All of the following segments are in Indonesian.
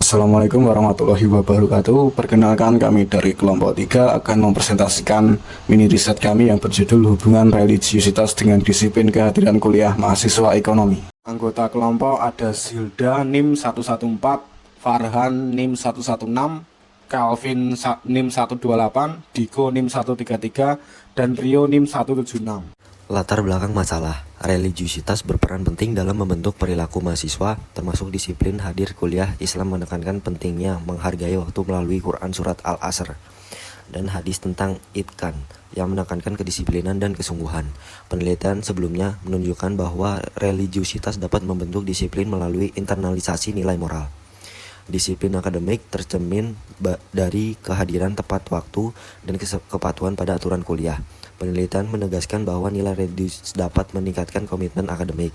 Assalamualaikum warahmatullahi wabarakatuh. Perkenalkan, kami dari kelompok 3 akan mempresentasikan mini riset kami yang berjudul Hubungan Religiusitas dengan Disiplin Kehadiran Kuliah Mahasiswa Ekonomi. Anggota kelompok ada Zilda NIM 114, Farhan NIM 116, Calvin NIM 128, Diko NIM 133, dan Rio NIM 176. Latar belakang masalah, religiusitas berperan penting dalam membentuk perilaku mahasiswa, termasuk disiplin hadir kuliah. Islam menekankan pentingnya menghargai waktu melalui Quran Surat Al-Asr dan hadis tentang itkan yang menekankan kedisiplinan dan kesungguhan. Penelitian sebelumnya menunjukkan bahwa religiusitas dapat membentuk disiplin melalui internalisasi nilai moral. Disiplin akademik tercermin dari kehadiran tepat waktu dan kepatuhan pada aturan kuliah. Penelitian menegaskan bahwa nilai religius dapat meningkatkan komitmen akademik.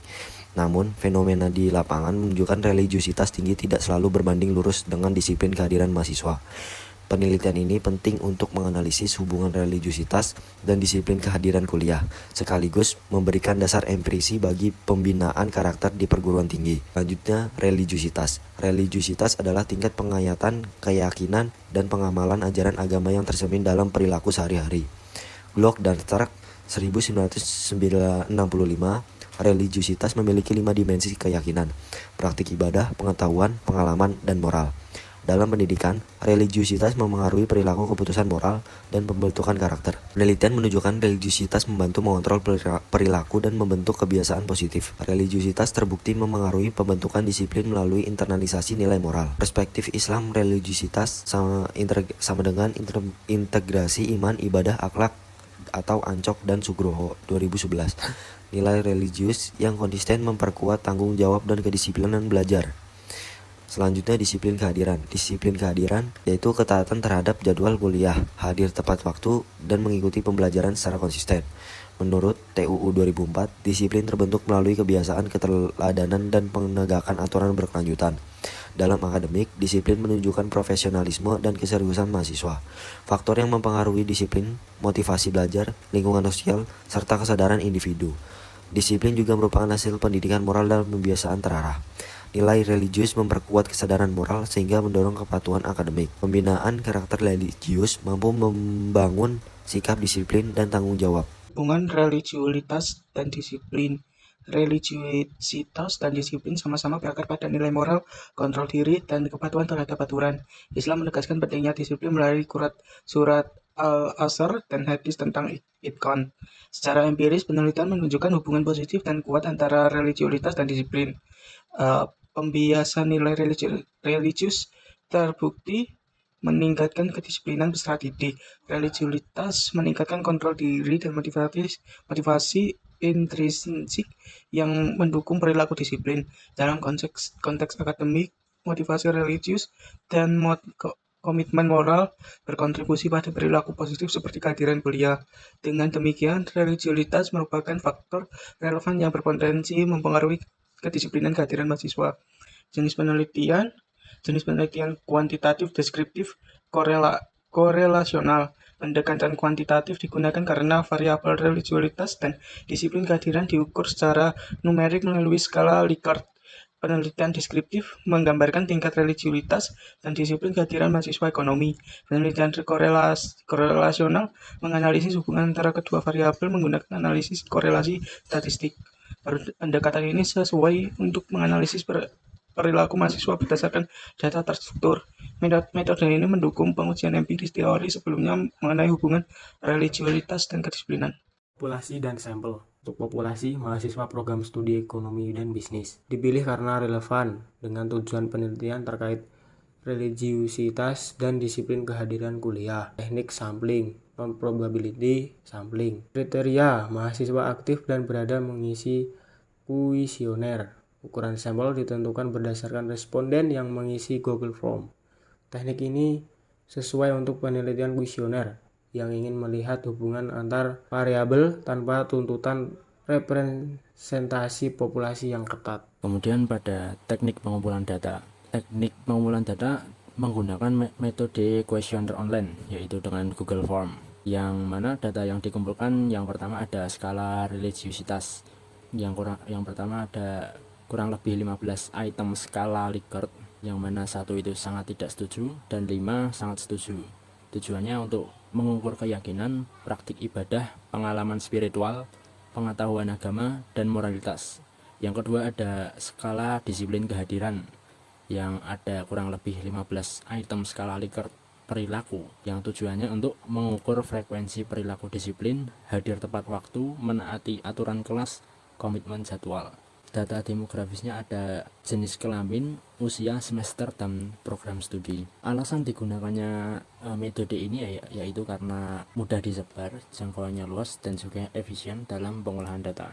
Namun, fenomena di lapangan menunjukkan religiusitas tinggi tidak selalu berbanding lurus dengan disiplin kehadiran mahasiswa. Penelitian ini penting untuk menganalisis hubungan religiusitas dan disiplin kehadiran kuliah, sekaligus memberikan dasar empirisi bagi pembinaan karakter di perguruan tinggi. Selanjutnya, religiusitas. Religiusitas adalah tingkat pengayatan, keyakinan, dan pengamalan ajaran agama yang tercermin dalam perilaku sehari-hari. Glock dan Stark 1965, religiusitas memiliki 5 dimensi keyakinan, praktik ibadah, pengetahuan, pengalaman, dan moral. Dalam pendidikan, religiusitas memengaruhi perilaku, keputusan moral, dan pembentukan karakter. Penelitian menunjukkan religiusitas membantu mengontrol perilaku dan membentuk kebiasaan positif. Religiusitas terbukti memengaruhi pembentukan disiplin melalui internalisasi nilai moral. Perspektif Islam religiusitas sama dengan integrasi iman, ibadah, akhlak atau Ancok dan Sugroho 2011. Nilai religius yang konsisten memperkuat tanggung jawab dan kedisiplinan belajar. Selanjutnya, disiplin kehadiran. Disiplin kehadiran yaitu ketaatan terhadap jadwal kuliah, hadir tepat waktu, dan mengikuti pembelajaran secara konsisten. Menurut TUU 2004, disiplin terbentuk melalui kebiasaan, keteladanan, dan penegakan aturan berkelanjutan. Dalam akademik, disiplin menunjukkan profesionalisme dan keseriusan mahasiswa. Faktor yang mempengaruhi disiplin, motivasi belajar, lingkungan sosial, serta kesadaran individu. Disiplin juga merupakan hasil pendidikan moral dan pembiasaan terarah. Nilai religius memperkuat kesadaran moral sehingga mendorong kepatuhan akademik. Pembinaan karakter religius mampu membangun sikap disiplin dan tanggung jawab. Hubungan religiusitas dan disiplin. Religiusitas dan disiplin sama-sama berakar pada nilai moral, kontrol diri, dan kepatuhan terhadap aturan. Islam menegaskan pentingnya disiplin melalui surat Al-Asr dan hadis tentang itqan. Secara empiris, penelitian menunjukkan hubungan positif dan kuat antara religiusitas dan disiplin. Pembiasan nilai religius terbukti meningkatkan kedisiplinan peserta didik. Religiusitas meningkatkan kontrol diri dan motivasi intrinsik yang mendukung perilaku disiplin. Dalam konteks akademik, motivasi religius dan komitmen moral berkontribusi pada perilaku positif seperti kehadiran kuliah. Dengan demikian, religiusitas merupakan faktor relevan yang berpotensi mempengaruhi kedisiplinan kehadiran mahasiswa. Jenis penelitian kuantitatif, deskriptif, korelasional. Pendekatan kuantitatif digunakan karena variabel religiusitas dan disiplin kehadiran diukur secara numerik melalui skala Likert. Penelitian deskriptif menggambarkan tingkat religiusitas dan disiplin kehadiran mahasiswa ekonomi. Penelitian korelasional menganalisis hubungan antara kedua variabel menggunakan analisis korelasi statistik. Pendekatan ini sesuai untuk menganalisis perilaku mahasiswa berdasarkan data terstruktur. Metode ini mendukung pengujian empiris teori sebelumnya mengenai hubungan religiusitas dan kedisiplinan. Populasi dan sampel. Untuk populasi, mahasiswa program studi ekonomi dan bisnis dipilih karena relevan dengan tujuan penelitian terkait religiusitas dan disiplin kehadiran kuliah. Teknik sampling, probability sampling. Kriteria, mahasiswa aktif dan berada mengisi kuesioner. Ukuran sampel ditentukan berdasarkan responden yang mengisi Google Form. Teknik ini sesuai untuk penelitian kuesioner yang ingin melihat hubungan antar variabel tanpa tuntutan representasi populasi yang ketat. Kemudian pada teknik pengumpulan data. Teknik pengumpulan data menggunakan metode questionnaire online, yaitu dengan Google Form, yang mana data yang dikumpulkan yang pertama ada skala religiusitas. Yang pertama ada kurang lebih 15 item skala Likert yang mana 1 itu sangat tidak setuju dan 5 sangat setuju. Tujuannya untuk mengukur keyakinan, praktik ibadah, pengalaman spiritual, pengetahuan agama, dan moralitas. Yang kedua ada skala disiplin kehadiran, yang ada kurang lebih 15 item skala Likert perilaku, yang tujuannya untuk mengukur frekuensi perilaku disiplin, hadir tepat waktu, menaati aturan kelas, komitmen jadwal. Data demografisnya ada jenis kelamin, usia, semester, dan program studi. Alasan digunakannya metode ini yaitu karena mudah disebar, jangkauannya luas, dan juga efisien dalam pengolahan data.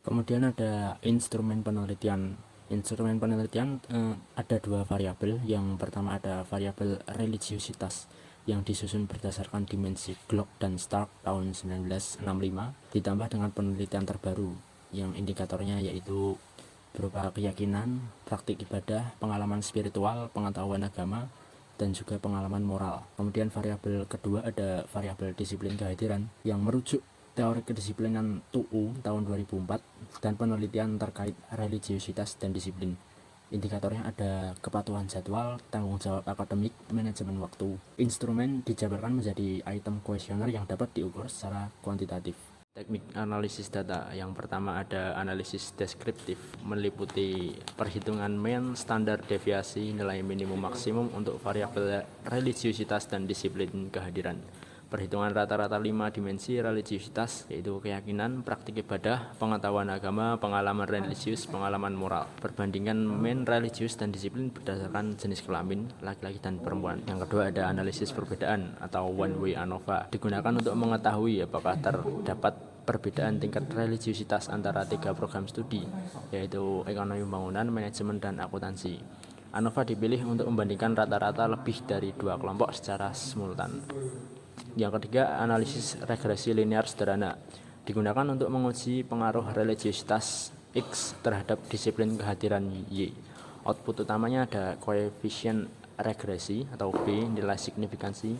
Kemudian ada instrumen penelitian. Instrumen penelitian ada 2 variabel. Yang pertama ada variabel religiusitas yang disusun berdasarkan dimensi Glock dan Stark tahun 1965, ditambah dengan penelitian terbaru yang indikatornya yaitu berupa keyakinan, praktik ibadah, pengalaman spiritual, pengetahuan agama, dan juga pengalaman moral. Kemudian variabel kedua ada variabel disiplin kehadiran yang merujuk teori kedisiplinan TUU tahun 2004 dan penelitian terkait religiusitas dan disiplin. Indikatornya ada kepatuhan jadwal, tanggung jawab akademik, manajemen waktu. Instrumen dijabarkan menjadi item kuesioner yang dapat diukur secara kuantitatif. Teknik analisis data yang pertama ada analisis deskriptif, meliputi perhitungan mean, standar deviasi, nilai minimum maksimum untuk variabel religiusitas dan disiplin kehadiran. Perhitungan rata-rata 5 dimensi religiusitas yaitu keyakinan, praktik ibadah, pengetahuan agama, pengalaman religius, pengalaman moral. Perbandingan mean religius dan disiplin berdasarkan jenis kelamin laki-laki dan perempuan. Yang kedua ada analisis perbedaan atau one way ANOVA, digunakan untuk mengetahui apakah terdapat perbedaan tingkat religiusitas antara 3 program studi yaitu ekonomi bangunan, manajemen, dan akuntansi. ANOVA dipilih untuk membandingkan rata-rata lebih dari 2 kelompok secara simultan. Yang ketiga, analisis regresi linear sederhana, digunakan untuk menguji pengaruh religiusitas X terhadap disiplin kehadiran Y. Output utamanya ada koefisien regresi atau B, nilai signifikansi,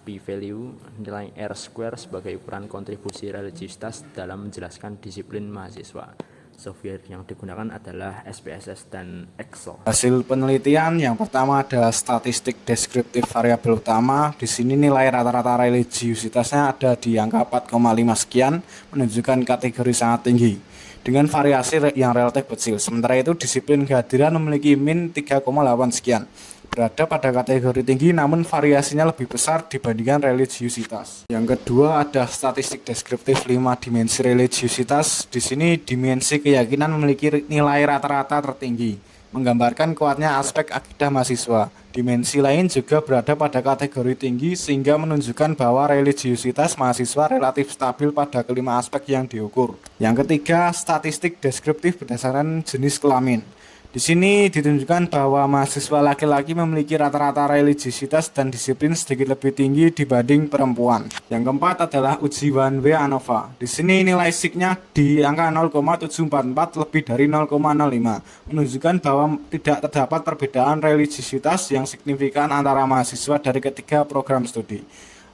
p-value, nilai R² sebagai ukuran kontribusi religiusitas dalam menjelaskan disiplin mahasiswa. Software yang digunakan adalah SPSS dan Excel. Hasil penelitian yang pertama ada statistik deskriptif variabel utama. Di sini nilai rata-rata religiusitasnya ada di angka 4,5 sekian, menunjukkan kategori sangat tinggi dengan variasi yang relatif kecil. Sementara itu disiplin kehadiran memiliki min 3,8 sekian, berada pada kategori tinggi namun variasinya lebih besar dibandingkan religiusitas. Yang kedua ada statistik deskriptif 5 dimensi religiusitas. Di sini dimensi keyakinan memiliki nilai rata-rata tertinggi, menggambarkan kuatnya aspek akidah mahasiswa. Dimensi lain juga berada pada kategori tinggi sehingga menunjukkan bahwa religiusitas mahasiswa relatif stabil pada kelima aspek yang diukur. Yang ketiga, statistik deskriptif berdasarkan jenis kelamin. Di sini ditunjukkan bahwa mahasiswa laki-laki memiliki rata-rata religiusitas dan disiplin sedikit lebih tinggi dibanding perempuan. Yang keempat adalah uji one way ANOVA. Di sini nilai signya di angka 0,744 lebih dari 0,05, menunjukkan bahwa tidak terdapat perbedaan religiusitas yang signifikan antara mahasiswa dari ketiga program studi.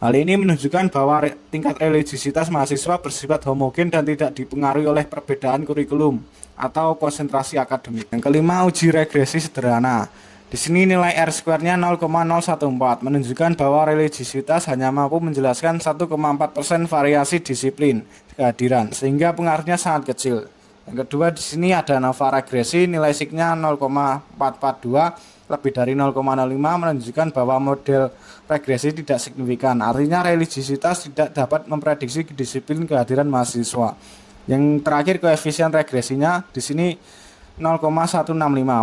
Hal ini menunjukkan bahwa tingkat religiusitas mahasiswa bersifat homogen dan tidak dipengaruhi oleh perbedaan kurikulum atau konsentrasi akademik. Yang kelima, uji regresi sederhana. Di sini nilai R²-nya 0,014, menunjukkan bahwa religiusitas hanya mampu menjelaskan 1,4% variasi disiplin kehadiran, sehingga pengaruhnya sangat kecil. Yang kedua, di sini ada ANOVA regresi, nilai signya 0,442 lebih dari 0,05, menunjukkan bahwa model regresi tidak signifikan. Artinya religiusitas tidak dapat memprediksi disiplin kehadiran mahasiswa. Yang terakhir, koefisien regresinya di sini 0,165,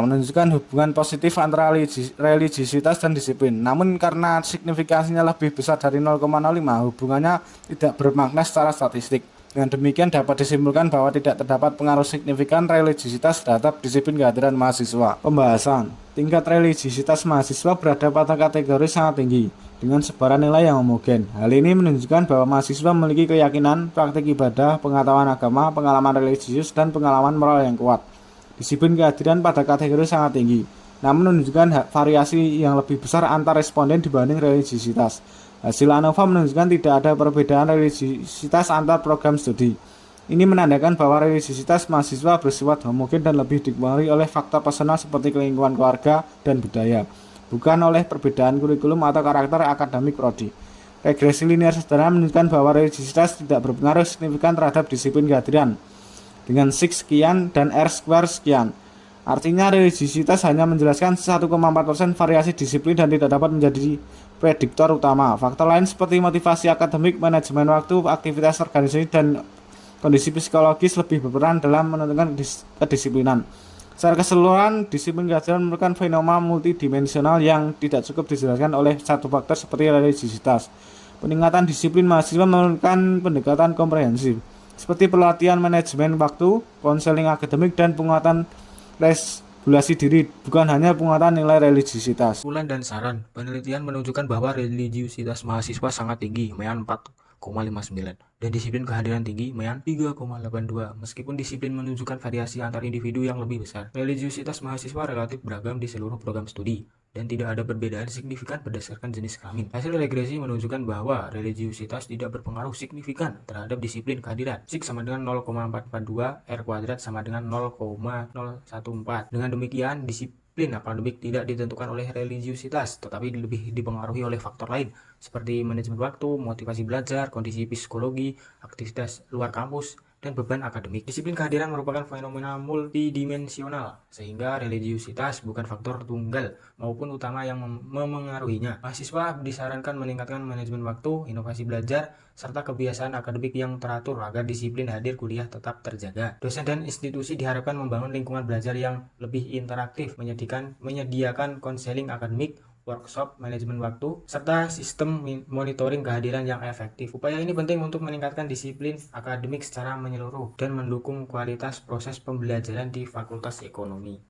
menunjukkan hubungan positif antara religiusitas dan disiplin. Namun karena signifikansinya lebih besar dari 0,05, hubungannya tidak bermakna secara statistik. Dengan demikian dapat disimpulkan bahwa tidak terdapat pengaruh signifikan religiusitas terhadap disiplin kehadiran mahasiswa. Pembahasan. Tingkat religiusitas mahasiswa berada pada kategori sangat tinggi dengan sebaran nilai yang homogen. Hal ini menunjukkan bahwa mahasiswa memiliki keyakinan, praktik ibadah, pengetahuan agama, pengalaman religius, dan pengalaman moral yang kuat. Disiplin kehadiran pada kategori sangat tinggi, namun menunjukkan variasi yang lebih besar antar responden dibanding religiusitas. Hasil ANOVA menunjukkan tidak ada perbedaan religiusitas antar program studi. Ini menandakan bahwa religiusitas mahasiswa bersifat homogen dan lebih dipengaruhi oleh faktor personal seperti lingkungan keluarga dan budaya, bukan oleh perbedaan kurikulum atau karakter akademik prodi. Regresi linear sederhana menunjukkan bahwa religiusitas tidak berpengaruh signifikan terhadap disiplin kehadiran dengan sig sekian dan R square sekian. Artinya religiusitas hanya menjelaskan 1,4% variasi disiplin dan tidak dapat menjadi prediktor utama. Faktor lain seperti motivasi akademik, manajemen waktu, aktivitas organisasi, dan kondisi psikologis lebih berperan dalam menentukan kedisiplinan. Secara keseluruhan, disiplin kehadiran merupakan fenomena multidimensional yang tidak cukup dijelaskan oleh satu faktor seperti religiusitas. Peningkatan disiplin mahasiswa memerlukan pendekatan komprehensif, seperti pelatihan manajemen waktu, konseling akademik, dan penguatan regulasi diri, bukan hanya penguatan nilai religiusitas. Kesimpulan dan saran, penelitian menunjukkan bahwa religiusitas mahasiswa sangat tinggi, MEAN 4,59, dan disiplin kehadiran tinggi, MEAN 3,82. Meskipun disiplin menunjukkan variasi antar individu yang lebih besar, religiusitas mahasiswa relatif beragam di seluruh program studi, dan tidak ada perbedaan signifikan berdasarkan jenis kelamin. Hasil regresi menunjukkan bahwa religiusitas tidak berpengaruh signifikan terhadap disiplin kehadiran. Sig sama dengan 0,442, R kuadrat sama dengan 0,014. Dengan demikian, disiplin akademik tidak ditentukan oleh religiusitas, tetapi lebih dipengaruhi oleh faktor lain, seperti manajemen waktu, motivasi belajar, kondisi psikologi, aktivitas luar kampus, dan beban akademik. Disiplin kehadiran merupakan fenomena multidimensional, sehingga religiusitas bukan faktor tunggal maupun utama yang memengaruhinya. Mahasiswa disarankan meningkatkan manajemen waktu, inovasi belajar, serta kebiasaan akademik yang teratur agar disiplin hadir kuliah tetap terjaga. Dosen dan institusi diharapkan membangun lingkungan belajar yang lebih interaktif, menyediakan konseling akademik, workshop manajemen waktu, serta sistem monitoring kehadiran yang efektif. Upaya ini penting untuk meningkatkan disiplin akademik secara menyeluruh dan mendukung kualitas proses pembelajaran di Fakultas Ekonomi.